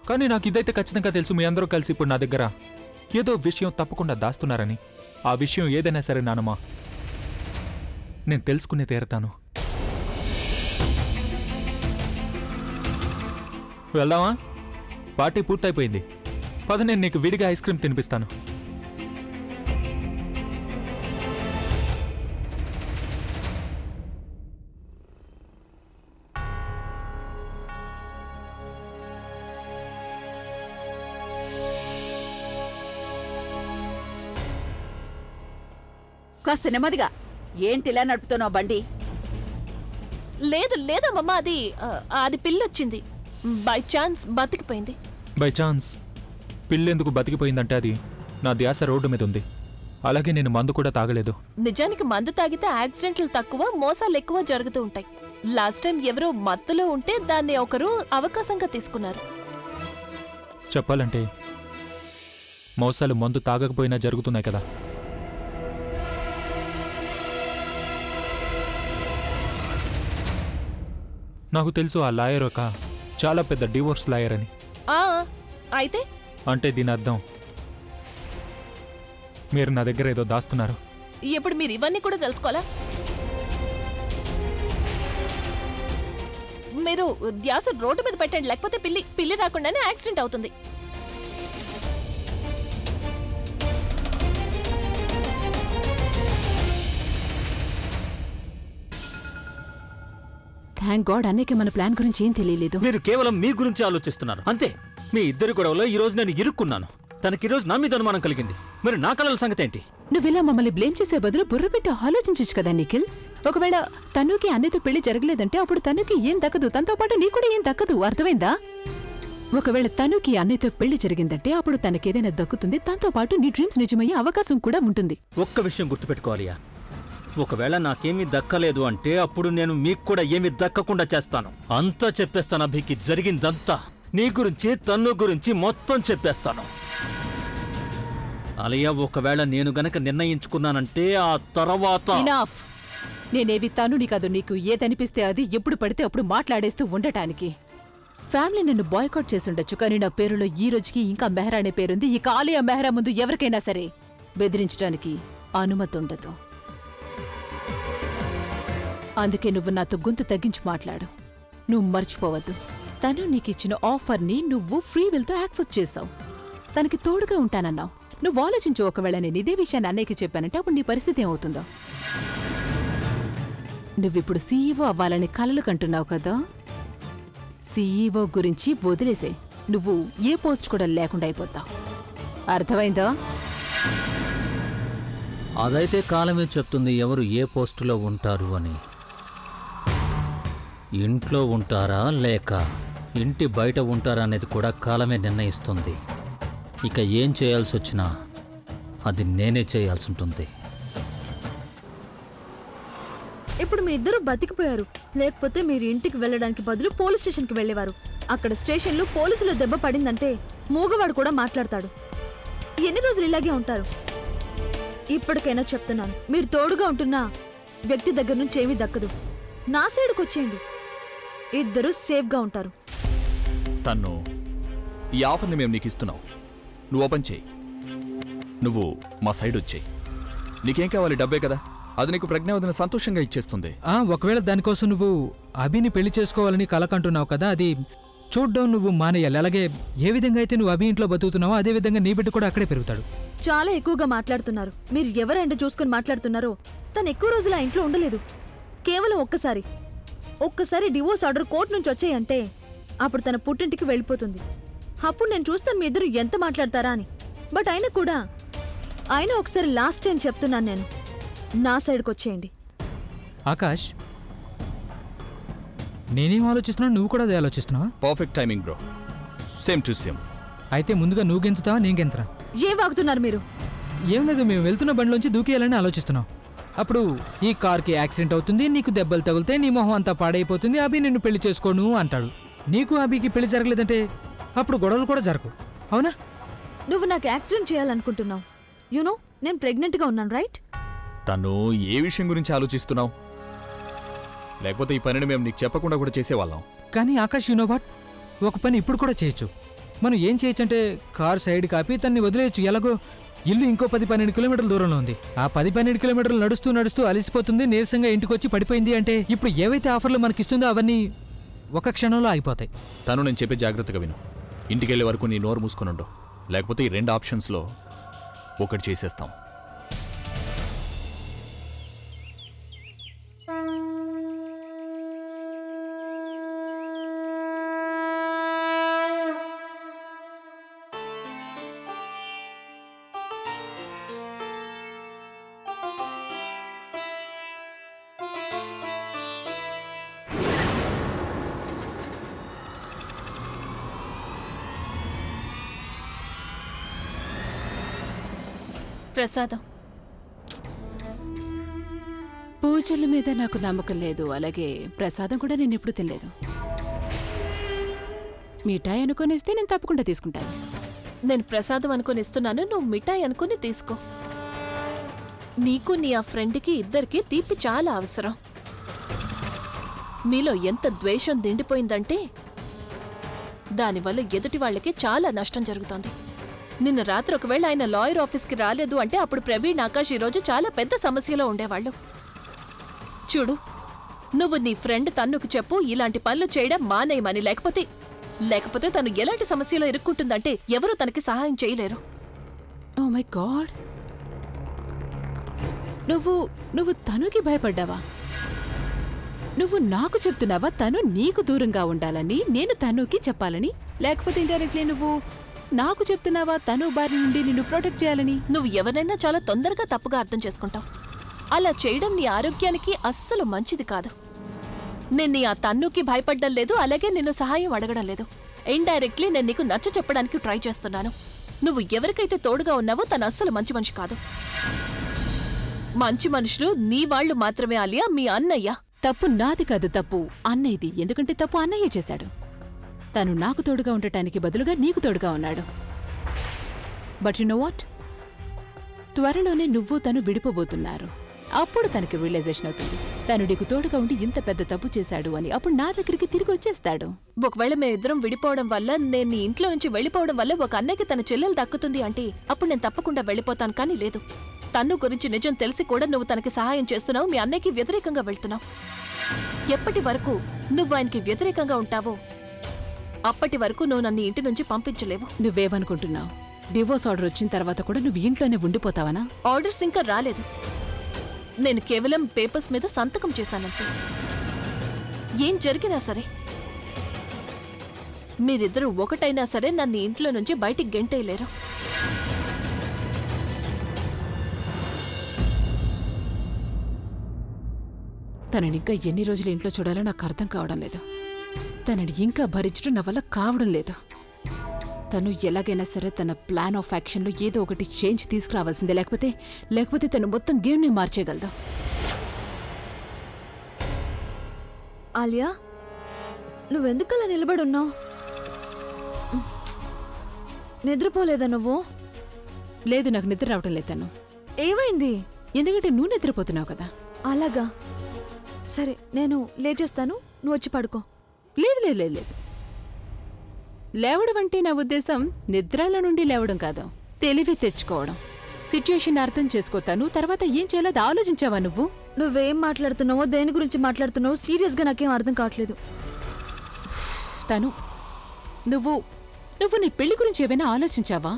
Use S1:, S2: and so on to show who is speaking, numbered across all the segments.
S1: కానీ నాకు ఇదైతే ఖచ్చితంగా తెలుసు, మీ అందరూ కలిసి ఇప్పుడు నా దగ్గర ఏదో విషయం తప్పకుండా దాస్తున్నారని. ఆ విషయం ఏదైనా సరే నానమ్మా, నేను తెలుసుకునే తీరతాను. వెళ్దామా? పార్టీ పూర్తయిపోయింది. పద, నేను నీకు విడిగా ఐస్ క్రీమ్ తినిపిస్తాను.
S2: కాస్త నెమ్మదిగా. ఏంటిలా నడుపుతున్నావు బండి?
S3: లేదు లేదమ్మమ్మ, అది పిల్లొచ్చింది. బై ఛాన్స్ బతికిపోయింది.
S1: బై ఛాన్స్ పిల్లెందుకు బతికిపోయిందంటే అది నా ధ్యాస రోడ్డు మీద ఉంది. అలాగే నేను మందు కూడా తాగలేదు.
S3: నిజానికి మందు తాగితే యాక్సిడెంట్లు తక్కువ, మోసాలు ఎక్కువ జరుగుతూ ఉంటాయి. లాస్ట్ టైం ఎవరో మత్తులో ఉంటే దాన్ని ఒకరు అవకాశంగా తీసుకున్నారు.
S1: చెప్పాలంటే మోసాలు మందు తాగకపోయినా జరుగుతున్నాయి కదా. నాకు తెలుసు ఆ లాయర్ ఒక చాలా పెద్ద డివోర్స్ లాయర్ అని.
S3: అయితే
S1: అంటే దీని అర్థం మీరు నా దగ్గర ఏదో దాస్తున్నారు.
S3: ఇప్పుడు మీరు ఇవన్నీ కూడా తెలుసుకోవాలా? మీరు ధ్యాస రోడ్డు మీద పెట్టండి, లేకపోతే పిల్లి రాకుండానే యాక్సిడెంట్ అవుతుంది.
S2: థ్యాంక్ గాడ్ అన్నయ్యకి మన ప్లాన్ గురించి ఏం తెలియలేదు.
S4: మీరు కేవలం మీ గురించి ఆలోచిస్తున్నారు అంతే. మీ ఇద్దరి గొడవలో ఈ రోజు నేను ఇరుక్కున్నాను. తనకి ఈ రోజు నా మీద అనుమానం కలిగింది. మరి నా కలల సంగతి ఏంటి?
S2: నువ్విలా మమ్మల్ని బ్లేమ్ చేసే బదులు బుర్ర పెట్టి ఆలోచించచ్చు కదా నిఖిల్. ఒకవేళ తనుకి అన్నయ్యతో పెళ్లి జరగలేదంటే అప్పుడు తనుకి ఏం దక్కదు, తనతో పాటు నీ కూడా ఏం దక్కదు. అర్థమైందా? ఒకవేళ తనుకి అన్నయ్యతో పెళ్లి జరిగిందంటే అప్పుడు తనకేదైనా దక్కుతుంది, తనతో పాటు నీ డ్రీమ్స్ నిజమయ్యే అవకాశం కూడా ఉంటుంది.
S4: ఒక్క విషయం గుర్తుపెట్టుకోవాలియా, ఒకవేళ నాకేమీ దక్కలేదు అంటే అప్పుడు నేను మీకు కూడా ఏమీ దక్కకుండా చేస్తాను. అంతా చెప్పేస్తాను. అభికి జరిగిందంతా, నీ గురించి తన్ను గురించి మొత్తం చెప్పేస్తాను. అలియా, ఒకవేళ నేను గనక నిర్ణయించుకున్నానంటే ఆ తర్వాత
S2: ఇనఫ్. నేనేవి తనుని కాదు, నీకు ఏదనిపిస్తే అది ఎప్పుడు పడితే అప్పుడు మాట్లాడేస్తూ ఉండటానికి. ఫ్యామిలీ నన్ను బాయ్కాట్ చేసుండొచ్చు, కానీ నా పేరులో ఈ రోజుకి ఇంకా మెహరా అనే పేరుంది. ఈ ఆలియా మెహరా ముందు ఎవరికైనా సరే బెదిరించడానికి అనుమతి ఉండదు. అందుకే నువ్వు నాతో గొంతు తగ్గించి మాట్లాడు. నువ్వు మర్చిపోవద్దు, తను నీకిచ్చిన ఆఫర్ని నువ్వు ఫ్రీ విల్తో యాక్సెప్ట్ చేశావు. తనకి తోడుగా ఉంటానన్నావు. నువ్వు ఆలోచించు, ఒకవేళ నేను ఇదే విషయాన్ని అన్నయ్యకి చెప్పానంటే అప్పుడు నీ పరిస్థితి ఏమవుతుందో. నువ్విప్పుడు సీఈఓ అవ్వాలని కలలు కంటున్నావు కదా. సీఈఓ గురించి వదిలేసే, నువ్వు ఏ పోస్ట్ కూడా లేకుండా అయిపోతావు. అర్థమైందా?
S4: అదైతే కాలమే చెప్తుంది ఎవరు ఏ పోస్టులో ఉంటారు అని. ఇంట్లో ఉంటారా లేక ఇంటి బయట ఉంటారా అనేది కూడా కాలమే నిర్ణయిస్తుంది. ఇక ఏం చేయాల్సి వచ్చినా అది నేనే చేయాల్సి ఉంటుంది.
S5: ఇప్పుడు మీ ఇద్దరు బతికిపోయారు. లేకపోతే మీరు ఇంటికి వెళ్ళడానికి బదులు పోలీస్ స్టేషన్కి వెళ్ళేవారు. అక్కడ స్టేషన్లో పోలీసుల దెబ్బ పడిందంటే మూగవాడు కూడా మాట్లాడతాడు. ఎన్ని రోజులు ఇలాగే ఉంటారు? ఇప్పటికైనా చెప్తున్నాను, మీరు తోడుగా ఉంటున్న వ్యక్తి దగ్గర నుంచి ఏమీ దక్కదు. నా సైడ్కి వచ్చేయండి, ఇద్దరు సేఫ్గా ఉంటారు.
S6: తన్ను ఈ ఆఫర్ని మేము నీకు ఇస్తున్నావు, నువ్వు ఓపెన్ చేయి. నువ్వు మా సైడ్ వచ్చేయి. నీకేం కావాలి? డబ్బే కదా, అది నీకు ప్రజ్ఞావతిని సంతోషంగా ఇచ్చేస్తుంది.
S7: ఒకవేళ దానికోసం నువ్వు అభిని పెళ్లి చేసుకోవాలని కలకంటున్నావు కదా, అది చూడ్డం నువ్వు మానేయాలి. అలాగే ఏ విధంగా అయితే నువ్వు అభి ఇంట్లో బతుకుతున్నావో అదే విధంగా నీ బిడ్డ కూడా అక్కడే పెరుగుతాడు.
S5: చాలా ఎక్కువగా మాట్లాడుతున్నారు. మీరు ఎవరంటే చూసుకొని మాట్లాడుతున్నారో. తను ఎక్కువ రోజులు ఆ ఇంట్లో ఉండలేదు. కేవలం ఒక్కసారి డివోర్స్ ఆర్డర్ కోర్టు నుంచి వచ్చాయంటే అప్పుడు తన పుట్టింటికి వెళ్ళిపోతుంది. అప్పుడు నేను చూస్తాను మీ ఇద్దరు ఎంత మాట్లాడతారా అని. బట్ అయినా ఒకసారి లాస్ట్ టైం చెప్తున్నాను, నేను నా సైడ్కి వచ్చేయండి.
S7: ఆకాష్, నేనేం ఆలోచిస్తున్నావు, నువ్వు కూడా అదే ఆలోచిస్తున్నావా?
S6: Perfect timing bro, same to same.
S7: అయితే ముందుగా నువ్వు గెంతుతావా నేను గెంతరా?
S5: ఏం వాగుతున్నారు మీరు?
S7: ఏం లేదు, మేము వెళ్తున్న బండిలోంచి దూకేయాలని ఆలోచిస్తున్నాం. అప్పుడు ఈ కార్కి యాక్సిడెంట్ అవుతుంది, నీకు దెబ్బలు తగిలితే నీ మొహం అంతా పాడైపోతుంది, అభి నిన్ను పెళ్లి చేసుకోను అంటాడు. నీకు అభికి పెళ్లి జరగలేదంటే అప్పుడు గొడవలు కూడా జరగవు, అవునా?
S5: నువ్వు నాకు యాక్సిడెంట్ చేయాలనుకుంటున్నావు. యూనో నేను ప్రెగ్నెంట్గా ఉన్నాను, రైట్?
S6: తను ఏ విషయం గురించి ఆలోచిస్తున్నావు? లేకపోతే ఈ పనిని మేము నీకు చెప్పకుండా కూడా చేసేవాళ్ళం.
S7: కానీ ఆకాష్, యు నో వాట్, ఒక పని ఇప్పుడు కూడా చేయొచ్చు. మనం ఏం చేయొచ్చంటే కార్ సైడ్ కాపి తన్ని వదిలేయచ్చు. ఎలాగో ఇల్లు ఇంకో 10-12 కిలోమీటర్ల దూరంలో ఉంది. ఆ 10-12 కిలోమీటర్లు నడుస్తూ నడుస్తూ అలసిపోతుంది, నీరసంగా ఇంటికి వచ్చి పడిపోయింది అంటే ఇప్పుడు ఏవైతే ఆఫర్లు మనకిస్తుందో అవన్నీ ఒక క్షణంలో ఆగిపోతాయి.
S6: తను నేను చెప్పే జాగ్రత్తగా విను. ఇంటికెళ్ళే వరకు నీ నోరు మూసుకొని ఉండు, లేకపోతే ఈ 2 ఆప్షన్స్లో ఒకటి చేసేస్తాం.
S3: ప్రసాదం.
S2: పూజల మీద నాకు నమ్మకం లేదు, అలాగే ప్రసాదం కూడా నేను ఎప్పుడు తినలేదు. మిఠాయి అనుకునేస్తే నేను తప్పకుండా తీసుకుంటాను.
S3: నేను ప్రసాదం అనుకుని ఇస్తున్నాను, నువ్వు మిఠాయి అనుకుని తీసుకో. నీకు నీ ఆ ఫ్రెండ్కి ఇద్దరికి తీపి చాలా అవసరం. మీలో ఎంత ద్వేషం దిండిపోయిందంటే దానివల్ల ఎదుటి వాళ్ళకి చాలా నష్టం జరుగుతోంది. నిన్న రాత్రి ఒకవేళ ఆయన లాయర్ ఆఫీస్కి రాలేదు అంటే అప్పుడు ప్రవీణ్, ఆకాష్ ఈరోజు చాలా పెద్ద సమస్యలో ఉండేవాళ్ళు. చూడు, నువ్వు నీ ఫ్రెండ్ తన్నుకు చెప్పు ఇలాంటి పనులు చేయడం మానేయమని, లేకపోతే తను ఎలాంటి సమస్యలో ఇరుక్కుంటుందంటే ఎవరూ తనకి సహాయం చేయలేరు.
S2: ఓ మై గాడ్, నువ్వు తనుకి భయపడ్డావా? నువ్వు నాకు చెప్తున్నావా తను నీకు దూరంగా ఉండాలని, నేను తనుకి చెప్పాలని? లేకపోతే ఇండైరెక్ట్లీ నువ్వు నాకు చెప్తున్నావా తను బారి నుండి నిన్ను ప్రొటెక్ట్ చేయాలని?
S3: నువ్వు ఎవరైనా చాలా తొందరగా తప్పుగా అర్థం చేసుకుంటావు. అలా చేయడం నీ ఆరోగ్యానికి అస్సలు మంచిది కాదు. నేను నీ ఆ తన్నుకి భయపడ్డం లేదు, అలాగే నిన్ను సహాయం అడగడం లేదు. ఇండైరెక్ట్లీ నేను నీకు నచ్చ చెప్పడానికి ట్రై చేస్తున్నాను. నువ్వు ఎవరికైతే తోడుగా ఉన్నావో తను అస్సలు మంచి మనిషి కాదు. మంచి మనుషులు నీ వాళ్ళు మాత్రమే ఆలియా, మీ అన్నయ్య.
S2: తప్పు నాది కాదు, తప్పు అన్నయ్యది. ఎందుకంటే తప్పు అన్నయ్య చేశాడు. తను నాకు తోడుగా ఉండటానికి బదులుగా నీకు తోడుగా ఉన్నాడు. బట్ యు నో వాట్, త్వరలోనే నువ్వు తను విడిపోబోతున్నారు. అప్పుడు తనకి రియలైజేషన్ అవుతుంది తను నీకు తోడుగా ఉండి ఇంత పెద్ద తప్పు చేశాడు అని. అప్పుడు నా దగ్గరికి తిరిగి వచ్చేస్తాడు.
S3: ఒకవేళ మేమిద్దరం విడిపోవడం వల్ల, నేను నీ ఇంట్లో నుంచి వెళ్ళిపోవడం వల్ల ఒక అన్నయ్యకి తన చెల్లెలు దక్కుతుంది అంటే అప్పుడు నేను తప్పకుండా వెళ్ళిపోతాను. కానీ లేదు, తన్ను గురించి నిజం తెలిసి కూడా నువ్వు తనకి సహాయం చేస్తున్నావు, మీ అన్నయ్యకి వ్యతిరేకంగా వెళ్తున్నావు. ఎప్పటి వరకు నువ్వు ఆయనకి వ్యతిరేకంగా ఉంటావో అప్పటి వరకు నువ్వు నన్ను ఇంటి నుంచి పంపించలేవు.
S2: నువ్వేమనుకుంటున్నావు? డివోర్స్ ఆర్డర్ వచ్చిన తర్వాత కూడా నువ్వు ఇంట్లోనే ఉండిపోతావనా?
S3: ఆర్డర్స్ ఇంకా రాలేదు. నేను కేవలం పేపర్స్ మీద సంతకం చేశానంతే. ఏం జరిగినా సరే, మీరిద్దరూ ఒకటైనా సరే నన్ను ఇంట్లో నుంచి బయటికి గెంటేయలేరు.
S2: తనని ఇంకా ఎన్ని రోజులు ఇంట్లో చూడాలో నాకు అర్థం కావడం లేదు. తనని ఇంకా భరించడం నా వల్ల కావడం లేదు. తను ఎలాగైనా సరే తన ప్లాన్ ఆఫ్ యాక్షన్లో ఏదో ఒకటి చేంజ్ తీసుకురావాల్సిందే, లేకపోతే తను మొత్తం గేమ్ని మార్చేయగలదు.
S5: ఆలియా, నువ్వెందుకలా నిలబడున్నావు? నిద్రపోలేదా నువ్వు?
S2: లేదు, నాకు నిద్ర రావటం లేదు. తను
S5: ఏమైంది?
S2: ఎందుకంటే నువ్వు నిద్రపోతున్నావు కదా.
S5: అలాగా, సరే నేను లేచేస్తాను, నువ్వు వచ్చి పడుకో.
S2: లేదు లేదు లేదు లేదు, లేవడం అంటే నా ఉద్దేశం నిద్రలో నుండి లేవడం కాదు, తెలివి తెచ్చుకోవడం. సిచ్యుయేషన్ అర్థం చేసుకోతాను, తర్వాత ఏం చేయాలో అది ఆలోచించావా నువ్వు?
S5: నువ్వేం మాట్లాడుతున్నావో, దేని గురించి మాట్లాడుతున్నావో సీరియస్గా నాకేం అర్థం కావట్లేదు.
S2: తను నువ్వు నీ పెళ్లి గురించి ఏమైనా ఆలోచించావా?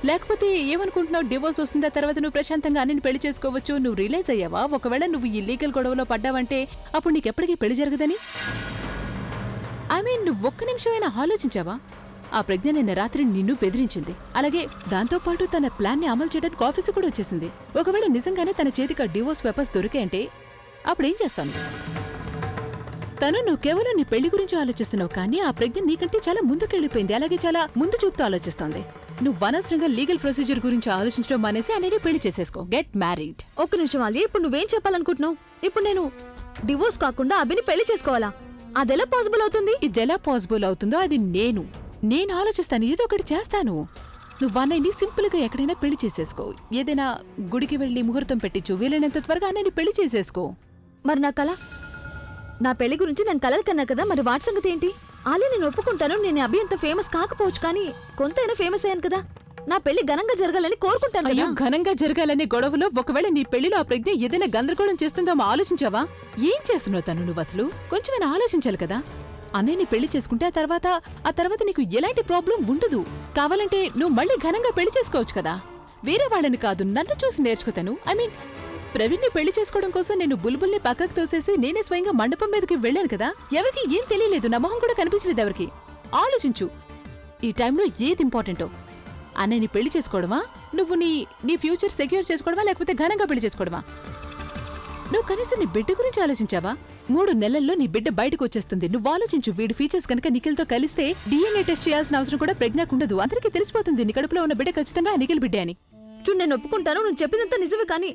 S2: లేకపోతే ఏమనుకుంటున్నావు, డివోర్స్ వస్తుందా తర్వాత నువ్వు ప్రశాంతంగా అన్నని పెళ్లి చేసుకోవచ్చు, నువ్వు రియలైజ్ అయ్యావా? ఒకవేళ నువ్వు ఈ లీగల్ గొడవలో పడ్డావంటే అప్పుడు నీకెప్పటికీ పెళ్లి జరగదని? నువ్వు ఒక్క నిమిషమైనా ఆలోచించావా? ఆ ప్రజ్ఞ నిన్న రాత్రి నిన్ను బెదిరించింది, అలాగే దాంతోపాటు తన ప్లాన్ని అమలు చేయడానికి ఆఫీసు కూడా వచ్చేసింది. ఒకవేళ నిజంగానే తన చేతికి డివోర్స్ పేపర్స్ దొరికాయంటే అప్పుడేం చేస్తాను? నువ్వు కేవలం నీ పెళ్లి గురించి ఆలోచిస్తున్నావు, కానీ ఆ ప్రజ్ఞ నీకంటే చాలా ముందుకెళ్ళిపోయింది, అలాగే చాలా ముందు చూపుతూ ఆలోచిస్తోంది. నువ్వు అనవసరంగా లీగల్ ప్రొసీజర్ గురించి ఆలోచించడం మానేసి అనేది పెళ్లి చేసేసుకో, గెట్ మ్యారీడ్.
S5: ఒక్క నిమిషం ఆలియా, ఇప్పుడు నువ్వేం చెప్పాలనుకుంటున్నావు? ఇప్పుడు నేను డివోర్స్ కాకుండా అభిని పెళ్లి చేసుకోవాలా? అదెలా పాసిబుల్ అవుతుంది?
S2: ఇదెలా పాసిబుల్ అవుతుందో అది నేను ఆలోచిస్తాను, ఏదో ఒకటి చేస్తాను. నువ్వు అన్నయ్యని సింపుల్ గా ఎక్కడైనా పెళ్లి చేసేసుకో, ఏదైనా గుడికి వెళ్లి ముహూర్తం పెట్టించు, వీలైనంత త్వరగా అన్నయ్యని పెళ్లి చేసేసుకో.
S5: మరి నా కళ, నా పెళ్లి గురించి నేను కలలు కన్నా కదా, మరి వాటి సంగతి ఏంటి? ఆలియా నేను ఒప్పుకుంటాను, నేను అభి అంత ఫేమస్ కాకపోవచ్చు, కానీ కొంతైనా ఫేమస్ అయ్యాను కదా. నా పెళ్లి ఘనంగా జరగాలని కోరుకుంటాను
S2: అయ్యో,
S5: కదా.
S2: ఘనంగా జరగాలనే గొడవలో ఒకవేళ నీ పెళ్లిలో ఆ ప్రజ్ఞ ఏదైనా గందరగోళం చేస్తుందో ఆలోచించావా? ఏం చేస్తున్నావు తను నువ్వు అసలు? కొంచెమైనా ఆలోచించాలి కదా. అన్నయ్యని పెళ్లి చేసుకుంటే ఆ తర్వాత నీకు ఎలాంటి ప్రాబ్లం ఉండదు. కావాలంటే నువ్వు మళ్ళీ ఘనంగా పెళ్లి చేసుకోవచ్చు కదా. వేరే వాళ్ళని కాదు, నన్ను చూసి నేర్చుకుతాను. ఐ మీన్, ప్రవీణ్ని పెళ్లి చేసుకోవడం కోసం నేను బుల్బుల్ని పక్కకు తోసేసి నేనే స్వయంగా మండపం మీదకి వెళ్ళాను కదా. ఎవరికి ఏం తెలియలేదు, నా మొహం కూడా కనిపించలేదు ఎవరికి. ఆలోచించు, ఈ టైంలో ఏది ఇంపార్టెంటో. అన్నయ్యని పెళ్లి చేసుకోవడమా, నువ్వు నీ ఫ్యూచర్ సెక్యూర్ చేసుకోవడమా, లేకపోతే ఘనంగా పెళ్లి చేసుకోవడమా? నువ్వు కనీసం నీ బిడ్డ గురించి ఆలోచించావా? 3 నెలల్లో నీ బిడ్డ బయటకు వచ్చేస్తుంది. నువ్వు ఆలోచించు, వీడి ఫీచర్స్ కనుక నిఖిల్తో కలిస్తే DNA టెస్ట్ చేయాల్సిన అవసరం కూడా ప్రజ్ఞకుండదు. అందరికీ తెలిసిపోతుంది నీ కడుపులో ఉన్న బిడ్డ ఖచ్చితంగా నిఖిల్ బిడ్డే అని.
S5: చూడు, నేను ఒప్పుకుంటాను, నువ్వు చెప్పిందంతా నిజమే, కానీ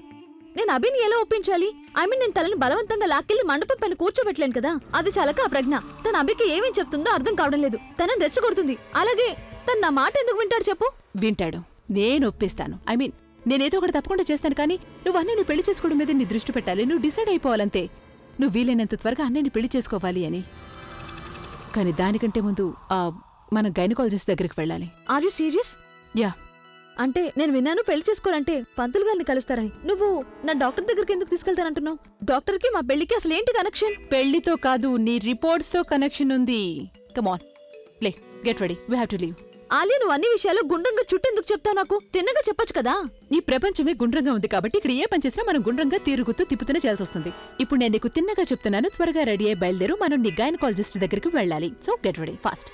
S5: నేను అభిని ఎలా ఒప్పించాలి? ఐ మీన్, నేను తలని బలవంతంగా లాక్కెళ్ళి మండపం పైన కూర్చోబెట్టలేను కదా. అది చాలక ఆ ప్రజ్ఞ తన అభికి ఏమేం చెప్తుందో అర్థం కావడం లేదు. తనని రెచ్చగొడుతుంది. అలాగే తను నా మాట ఎందుకు వింటాడు చెప్పు?
S2: వింటాడు, నేను ఒప్పిస్తాను. ఐ మీన్, నేనేదో ఒకటి తప్పకుండా చేస్తాను, కానీ నువ్వు అన్నయ్యని పెళ్లి చేసుకోవడం మీద నీ దృష్టి పెట్టాలి. నువ్వు డిసైడ్ అయిపోవాలంతే. నువ్వు వీలైనంత త్వరగా అన్నయ్యని పెళ్లి చేసుకోవాలి అని. కానీ దానికంటే ముందు మనం గైనకాలజిస్ట్ దగ్గరికి వెళ్ళాలి.
S5: Are you serious?
S2: యా.
S5: అంటే నేను విన్నాను పెళ్లి చేసుకోవాలంటే పంతులు గారిని కలుస్తారని. నువ్వు నా డాక్టర్ దగ్గరికి ఎందుకు తీసుకెళ్తానంటున్నావు? డాక్టర్కి మా పెళ్లికి అసలు ఏంటి కనెక్షన్?
S2: పెళ్లితో కాదు, నీ రిపోర్ట్స్ తో కనెక్షన్ ఉంది. Come on, play, get ready, we have to leave.
S5: Alia, నువ్వు అన్ని విషయాలు గుండ్రంగా చుట్టెందుకు చెప్తావు? నాకు తిన్నగా చెప్పొచ్చు కదా.
S2: ఈ ప్రపంచమే గుండ్రంగా ఉంది కాబట్టి ఇక్కడ ఏ పని చేసినా మనం గుండ్రంగా తిరుగుతూ తిప్పుతూనే చేయాల్సి వస్తుంది. ఇప్పుడు నేను నీకు తిన్నగా చెప్తున్నాను, త్వరగా రెడీ అయ్యి బయలుదేరు. మనం నీ గైనకాలజిస్ట్ దగ్గరికి వెళ్ళాలి. So get ready fast.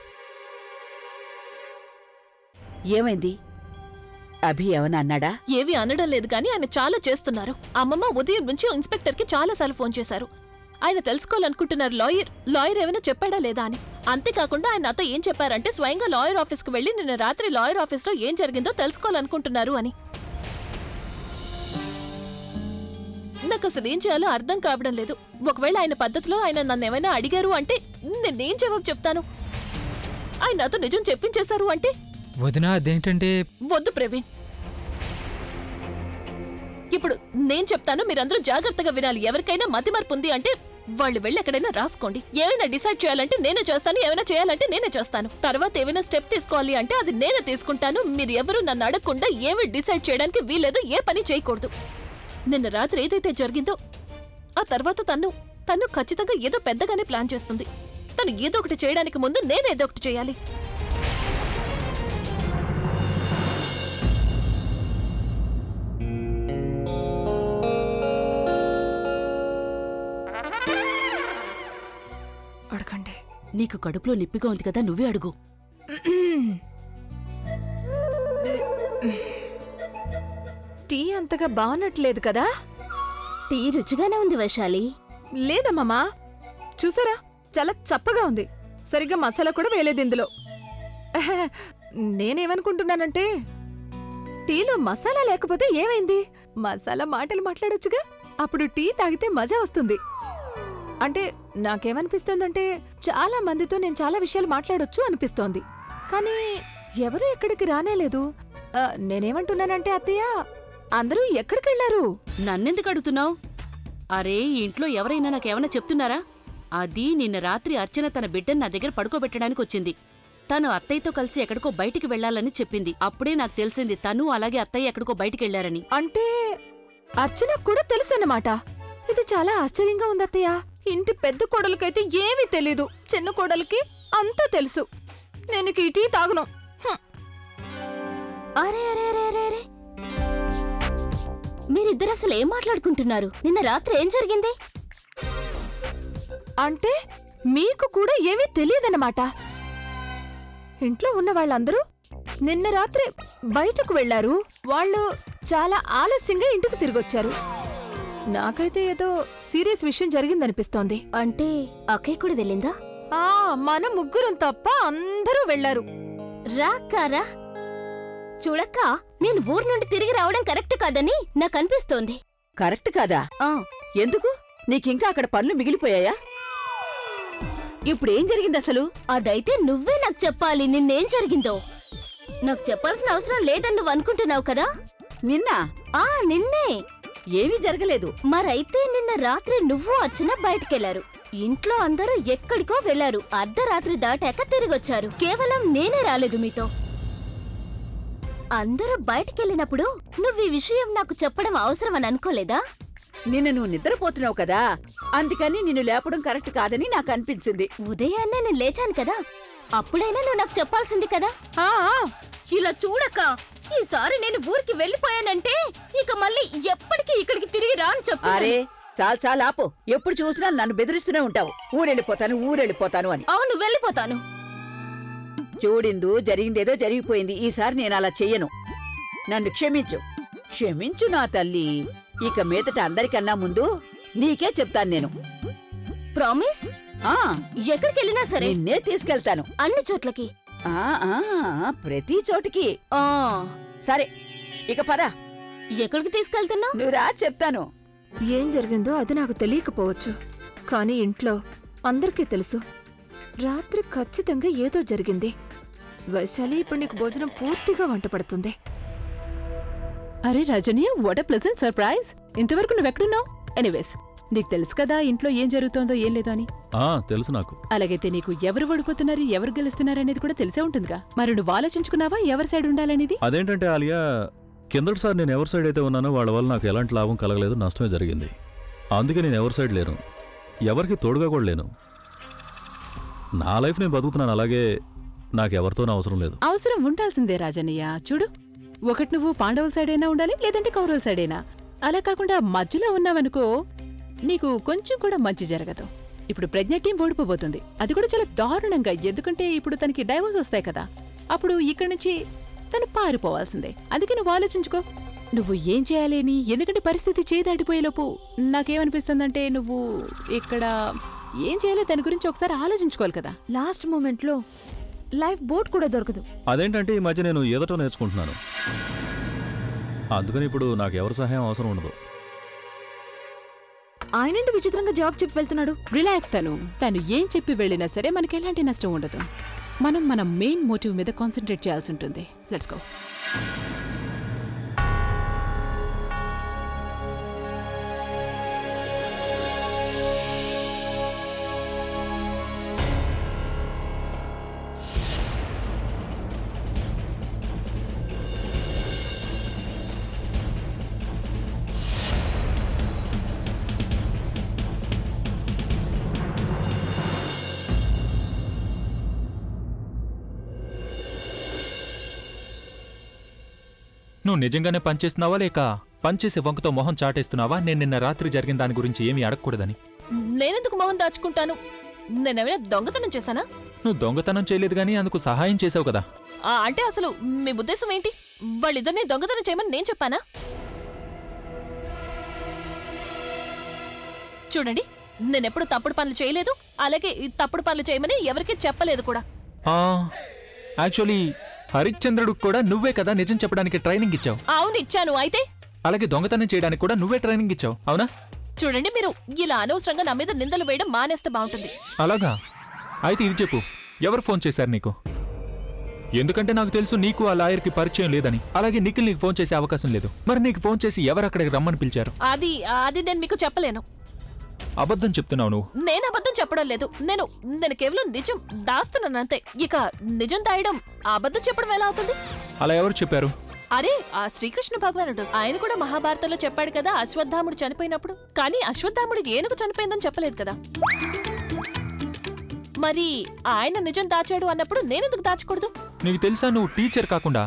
S8: ఏమైంది? అభి ఏమన్నా అన్నాడా?
S3: ఏవి అనడం లేదు కానీ ఆయన చాలా చేస్తున్నారు. అమ్మమ్మ ఉదయం నుంచి ఇన్స్పెక్టర్ కి చాలా సార్లు ఫోన్ చేశారు. ఆయన తెలుసుకోవాలనుకుంటున్నారు లాయర్ ఏమైనా చెప్పాడా లేదా అని. అంతేకాకుండా ఆయన నాతో ఏం చెప్పారంటే స్వయంగా లాయర్ ఆఫీస్ కు వెళ్లి నిన్న రాత్రి లాయర్ ఆఫీస్ లో ఏం జరిగిందో తెలుసుకోవాలనుకుంటున్నారు అని. నాకు అసలు ఏం చేయాలో అర్థం కావడం లేదు. ఒకవేళ ఆయన పద్ధతిలో ఆయన నన్ను ఏమైనా అడిగారు అంటే నేనేం జవాబు చెప్తాను? ఆయన నాతో నిజం చెప్పించేశారు అంటే?
S7: వదినా, అదేంటంటే
S3: వద్దు ప్రవీణ్, ఇప్పుడు నేను చెప్తాను, మీరందరూ జాగ్రత్తగా వినాలి. ఎవరికైనా మతిమరుపు ఉంది అంటే వాళ్ళు వెళ్ళి ఎక్కడైనా రాసుకోండి. ఏమైనా డిసైడ్ చేయాలంటే నేనే చేస్తాను, ఏమైనా చేయాలంటే నేనే చేస్తాను. తర్వాత ఏమైనా స్టెప్ తీసుకోవాలి అంటే అది నేనే తీసుకుంటాను. మీరు ఎవరు నన్ను అడగకుండా ఏమి డిసైడ్ చేయడానికి వీలేదు, ఏ పని చేయకూడదు. నిన్న రాత్రి ఏదైతే జరిగిందో ఆ తర్వాత తను ఖచ్చితంగా ఏదో పెద్దగానే ప్లాన్ చేస్తుంది. తను ఏదో ఒకటి చేయడానికి ముందు నేనేదో ఒకటి చేయాలి.
S2: అడగండి.
S8: నీకు కడుపులో నిప్పిగా ఉంది కదా, నువ్వే అడుగు.
S5: టీ అంతగా బాగున్నట్లేదు కదా.
S8: టీ రుచిగానే ఉంది వైశాలి.
S5: లేదమ్మా, చూసారా, చాలా చప్పగా ఉంది. సరిగ్గా మసాలా కూడా వేయలేదు ఇందులో. నేనేమనుకుంటున్నానంటే టీలో మసాలా లేకపోతే ఏమైంది? మసాలా మాటలు మాట్లాడొచ్చుగా, అప్పుడు టీ తాగితే మజా వస్తుంది. అంటే నాకేమనిపిస్తోందంటే చాలా మందితో నేను చాలా విషయాలు మాట్లాడొచ్చు అనిపిస్తోంది, కానీ ఎవరూ ఎక్కడికి రానేలేదు. నేనేమంటున్నానంటే అత్తయ్య, అందరూ ఎక్కడికెళ్లారు?
S8: నన్నెందుకు అడుగుతున్నావు? అరే, ఇంట్లో ఎవరైనా నాకేమైనా చెప్తున్నారా? అది నిన్న రాత్రి అర్చన తన బిడ్డని నా దగ్గర పడుకోబెట్టడానికి వచ్చింది. తను అత్తయ్యతో కలిసి ఎక్కడికో బయటికి వెళ్లాలని చెప్పింది. అప్పుడే నాకు తెలిసింది తను అలాగే అత్తయ్య ఎక్కడికో బయటికి వెళ్లారని.
S5: అంటే అర్చన కూడా తెలుసన్నమాట. ఇది చాలా ఆశ్చర్యంగా ఉంది అత్తయ్య. ఇంటి పెద్ద కోడలకైతే ఏమీ తెలీదు, చిన్న కోడలికి అంతా తెలుసు. నేను ఈ టీ తాగను.
S8: అరే అరే అరే అరే అరే, మీరిద్దరు అసలు ఏం మాట్లాడుకుంటున్నారు? నిన్న రాత్రి ఏం జరిగింది?
S5: అంటే మీకు కూడా ఏమీ తెలియదన్నమాట. ఇంట్లో ఉన్న వాళ్ళందరూ నిన్న రాత్రి బయటకు వెళ్లారు. వాళ్ళు చాలా ఆలస్యంగా ఇంటికి తిరిగొచ్చారు. నాకైతే ఏదో సీరియస్ విషయం జరిగిందనిపిస్తోంది.
S8: అంటే అక్కయ్య కూడా వెళ్ళిందా?
S5: మన ముగ్గురం తప్ప అందరూ వెళ్లారు.
S8: రాకారా చూడక్క, నేను ఊరు నుండి తిరిగి రావడం కరెక్ట్ కాదని నాకు అనిపిస్తోంది.
S9: కరెక్ట్ కాదా? ఎందుకు? నీకింకా అక్కడ పనులు మిగిలిపోయాయా? ఇప్పుడేం జరిగింది అసలు?
S8: అదైతే నువ్వే నాకు చెప్పాలి. నిన్నేం జరిగిందో నాకు చెప్పాల్సిన అవసరం లేదని నువ్వు అనుకుంటున్నావు కదా.
S9: నిన్న?
S8: నిన్నే.
S9: ఏమీ జరగలేదు.
S8: మరైతే నిన్న రాత్రి నువ్వు అర్చన బయటికెళ్లారు.
S3: ఇంట్లో అందరూ ఎక్కడికో వెళ్లారు. అర్ధరాత్రి దాటాక తిరిగొచ్చారు. కేవలం నేనే రాలేదు మీతో. అందరూ బయటికెళ్ళినప్పుడు నువ్వు ఈ విషయం నాకు చెప్పడం అవసరం అని అనుకోలేదా?
S9: నువ్వు నిద్రపోతున్నావు కదా, అందుకని నిన్ను లేపడం కరెక్ట్ కాదని నాకు అనిపించింది.
S3: ఉదయాన్నే నేను లేచాను కదా, అప్పుడైనా నువ్వు నాకు చెప్పాల్సింది కదా. ఇలా చూడక, ఈసారి నేను ఊరికి వెళ్ళిపోయానంటే ఇక మళ్ళీ ఎప్పటికీ ఇక్కడికి తిరిగి రాని చెప్పు.
S9: అరే చాలా ఆపు. ఎప్పుడు చూసినా నన్ను బెదిరిస్తూనే ఉంటావు, ఊరెళ్ళిపోతాను అని.
S3: అవును, వెళ్ళిపోతాను.
S9: చూడిందు, జరిగిందేదో జరిగిపోయింది. ఈసారి నేను అలా చెయ్యను. నన్ను క్షమించు నా తల్లి. ఇక మీదట అందరికన్నా ముందు నీకే చెప్తాను నేను.
S3: ప్రామిస్? ఎక్కడికి వెళ్ళినా సరే
S9: నిన్నే తీసుకెళ్తాను.
S3: అన్ని చోట్లకి?
S9: ప్రతి చోటికి. సరే, ఇక పద.
S3: ఎక్కడికి తీసుకెళ్తున్నావు?
S9: నువ్వు రా, చెప్తాను.
S5: ఏం జరిగిందో అది నాకు తెలియకపోవచ్చు, కానీ ఇంట్లో అందరికీ తెలుసు. రాత్రి ఖచ్చితంగా ఏదో జరిగింది. వైశాలి, ఇప్పుడు నీకు భోజనం పూర్తిగా వంట పడుతుంది.
S2: అరే Rajani, what a pleasant surprise. ఇంతవరకు నువ్వెక్కడున్నావు? ఎనీవేస్, నీకు తెలుసు కదా ఇంట్లో ఏం జరుగుతోందో ఏం లేదో అని.
S6: తెలుసు నాకు.
S2: అలాగైతే నీకు ఎవరు ఓడిపోతున్నారు, ఎవరు గెలుస్తున్నారు అనేది కూడా తెలిసే ఉంటుందిగా. మరి నువ్వు ఆలోచించుకున్నావా ఎవరి సైడ్ ఉండాలనేది?
S10: అదేంటంటే ఆలియా, కిందటిసారి నేను ఎవరి సైడ్ అయితే ఉన్నానో వాళ్ళ వల్ల నాకు ఎలాంటి లాభం కలగలేదు, నష్టమే జరిగింది. అందుకే నేను ఎవరి సైడ్ లేను, ఎవరికి తోడుగా కూడా లేను. నా లైఫ్ నేను బతుకుతున్నాను, అలాగే నాకు ఎవరితోనూ అవసరం లేదు.
S2: అవసరం ఉండాల్సిందే రాజన్నయ్య. చూడు, ఒకటి నువ్వు పాండవుల సైడ్ అయినా ఉండాలి, లేదంటే కౌరవుల సైడ్ అయినా. అలా కాకుండా మధ్యలో ఉన్నావనుకో నీకు కొంచెం కూడా మంచి జరగదు. ఇప్పుడు ప్రజ్ఞ టీం ఓడిపోబోతుంది, అది కూడా చాలా దారుణంగా. ఎందుకంటే ఇప్పుడు తనకి డైవోర్స్ వస్తాయి కదా, అప్పుడు ఇక్కడి నుంచి తను పారిపోవాల్సిందే. అందుకే నువ్వు ఆలోచించుకో నువ్వు ఏం చేయాలి అని. ఎందుకంటే పరిస్థితి చేదాడిపోయేలోపు నాకేమనిపిస్తుందంటే నువ్వు ఇక్కడ ఏం చేయాలో దాని గురించి ఒకసారి ఆలోచించుకోవాలి కదా.
S5: లాస్ట్ మూమెంట్ లో లైఫ్ బోట్ కూడా దొరకదు.
S10: అదేంటంటే ఈ మధ్య నేను ఏదటో నేర్చుకుంటున్నాను, అందుకని ఇప్పుడు నాకు ఎవరి సహాయం అవసరం ఉండదు.
S5: ఆయనంటే విచిత్రంగా జవాబు చెప్పి వెళ్తున్నాడు.
S2: రిలాక్స్. తను ఏం చెప్పి వెళ్ళినా సరే మనకి ఎలాంటి నష్టం ఉండదు. మనం మన మెయిన్ మోటివ్ మీద కాన్సన్ట్రేట్ చేయాల్సి ఉంటుంది. Let's go.
S1: నువ్వు నిజంగానే పనిచేస్తున్నావా, లేక పనిచేసే వంకతో మొహం చాటేస్తున్నావా? నేను నిన్న రాత్రి జరిగిన దాని గురించి ఏమీ అడగకూడదని.
S3: నేనెందుకు మొహం దాచుకుంటాను? నేనేమైనా దొంగతనం చేశానా?
S1: నువ్వు దొంగతనం చేయలేదు గానీ అందుకు సహాయం చేసావు కదా.
S3: అంటే అసలు మీ ఉద్దేశం ఏంటి? వాళ్ళిద్దరిని దొంగతనం చేయమని నేను చెప్పానా? చూడండి, నేనెప్పుడు తప్పుడు పనులు చేయలేదు, అలాగే ఈ తప్పుడు పనులు చేయమని ఎవరికీ చెప్పలేదు కూడా.
S1: యాక్చువల్లీ హరిశ్చంద్రుడు కూడా నువ్వే కదా నిజం చెప్పడానికి ట్రైనింగ్ ఇచ్చావు.
S3: అవును, ఇచ్చాను. అయితే
S1: అలాగే దొంగతనం చేయడానికి కూడా నువ్వే ట్రైనింగ్ ఇచ్చావు, అవునా?
S3: చూడండి, మీరు ఇలా అనవసరంగా నా మీద నిందలు వేయడం మానేస్తే బాగుంటుంది.
S1: అలాగా? అయితే ఇది చెప్పు, ఎవరు ఫోన్ చేశారు నీకు? ఎందుకంటే నాకు తెలుసు నీకు ఆ లాయర్కి పరిచయం లేదని. అలాగే నిఖిల్ నీకు ఫోన్ చేసే అవకాశం లేదు. మరి నీకు ఫోన్ చేసి ఎవరు అక్కడికి రమ్మని పిలిచారు?
S3: అది నేను మీకు చెప్పలేను.
S1: అబద్ధం చెప్తున్నావు నువ్వు.
S3: నేను అబద్ధం చెప్పడం లేదు. నేను కేవలం నిజం దాస్తున్నాను అంతే. ఇక నిజం దాయడం అబద్ధం చెప్పడం ఎలా అవుతుంది?
S1: అలా ఎవరు చెప్పారు?
S3: అరే, ఆ శ్రీకృష్ణ భగవానుడు. ఆయన కూడా మహాభారతంలో చెప్పాడు కదా అశ్వత్థాముడు చనిపోయినప్పుడు. కానీ అశ్వత్థాముడికి ఏనుగు చనిపోయిందని చెప్పలేదు కదా. మరి ఆయన నిజం దాచాడు అన్నప్పుడు నేనెందుకు దాచకూడదు?
S1: నీకు తెలుసా, నువ్వు టీచర్ కాకుండా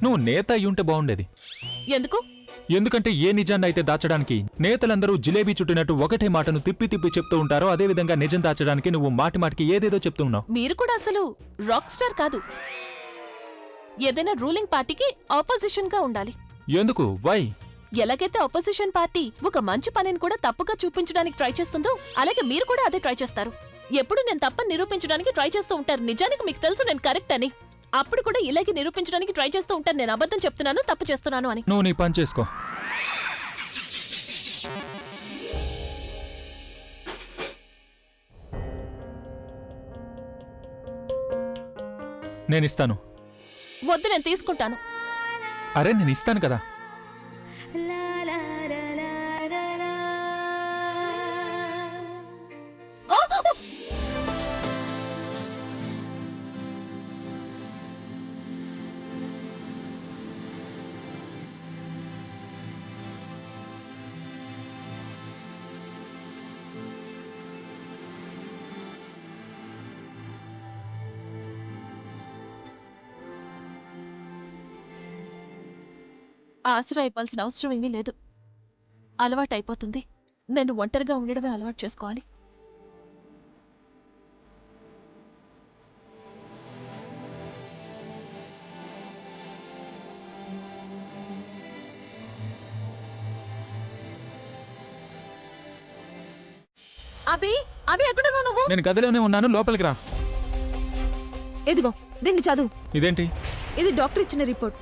S1: నువ్వు నేత అయి ఉంటే బాగుండేది.
S3: ఎందుకు?
S1: ఎందుకంటే ఏ నిజాన్ని అయితే దాచడానికి నేతలందరూ జిలేబీ చుట్టినట్టు ఒకటే మాటను తిప్పి తిప్పి చెప్తూ ఉంటారో, అదే విధంగా నిజం దాచడానికి నువ్వు మాటి మాటికి ఏదేదో చెప్తూ ఉన్నావు.
S3: మీరు కూడా అసలు రాక్ స్టార్ కాదు. ఏదైనా రూలింగ్ పార్టీకి ఆపోజిషన్ గా ఉండాలి.
S1: ఎందుకు? వై?
S3: ఎలాగైతే ఆపోజిషన్ పార్టీ ఒక మంచి పనిని కూడా తప్పుగా చూపించడానికి ట్రై చేస్తుందో, అలాగే మీరు కూడా అదే ట్రై చేస్తారు. ఎప్పుడు నేను తప్పని నిరూపించడానికి ట్రై చేస్తూ ఉంటారు. నిజానికి మీకు తెలుసు నేను కరెక్ట్ అని, అప్పుడు కూడా ఇలాగే నిరూపించడానికి ట్రై చేస్తూ ఉంటాను నేను అబద్ధం చెప్తున్నాను, తప్పు చేస్తున్నాను అని.
S1: నువ్వు నీ పని చేసుకో. నేను ఇస్తాను.
S3: వద్దు, నేను తీసుకుంటాను.
S1: అరే, నేను ఇస్తాను కదా.
S3: ఆసరా ఇవ్వాల్సిన అవసరం ఏమీ లేదు. అలవాటు అయిపోతుంది. నేను ఒంటరిగా ఉండడమే అలవాటు చేసుకోవాలి. అభి అభి ఎక్కడున్నావు నువ్వు?
S1: నేను గదిలోనే ఉన్నాను, లోపలికి రా.
S5: ఇదిగో దీన్ని చదువు.
S1: ఇదేంటి?
S5: ఇది డాక్టర్ ఇచ్చిన రిపోర్ట్.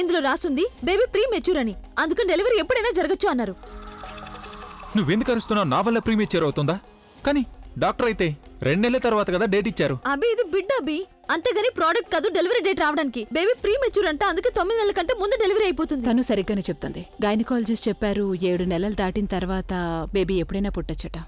S5: ఇందులో రాసుంది బేబీ ప్రీ మెచ్యూర్ అని. అందుకని డెలివరీ ఎప్పుడైనా జరగచ్చు అన్నారు.
S1: నువ్వెందుకు అరుస్తున్నావు? నా వల్ల ప్రీమేచర్ అవుతుందా? కానీ డాక్టర్ అయితే 2 నెలల తర్వాత కదా డేట్ ఇచ్చారు.
S5: అభి ఇది బిడ్డ అభి, అంతేగాని ప్రోడక్ట్ కాదు డెలివరీ డేట్ రావడానికి. బేబీ ప్రీ మెచ్యూర్ అంట, అందుకే 9 నెలల కంటే ముందు డెలివరీ అయిపోతుంది.
S2: తను సరిగ్గానే చెప్తుంది. గైనకాలజిస్ట్ చెప్పారు 7 నెలలు దాటిన తర్వాత బేబీ ఎప్పుడైనా పుట్టొచ్చట.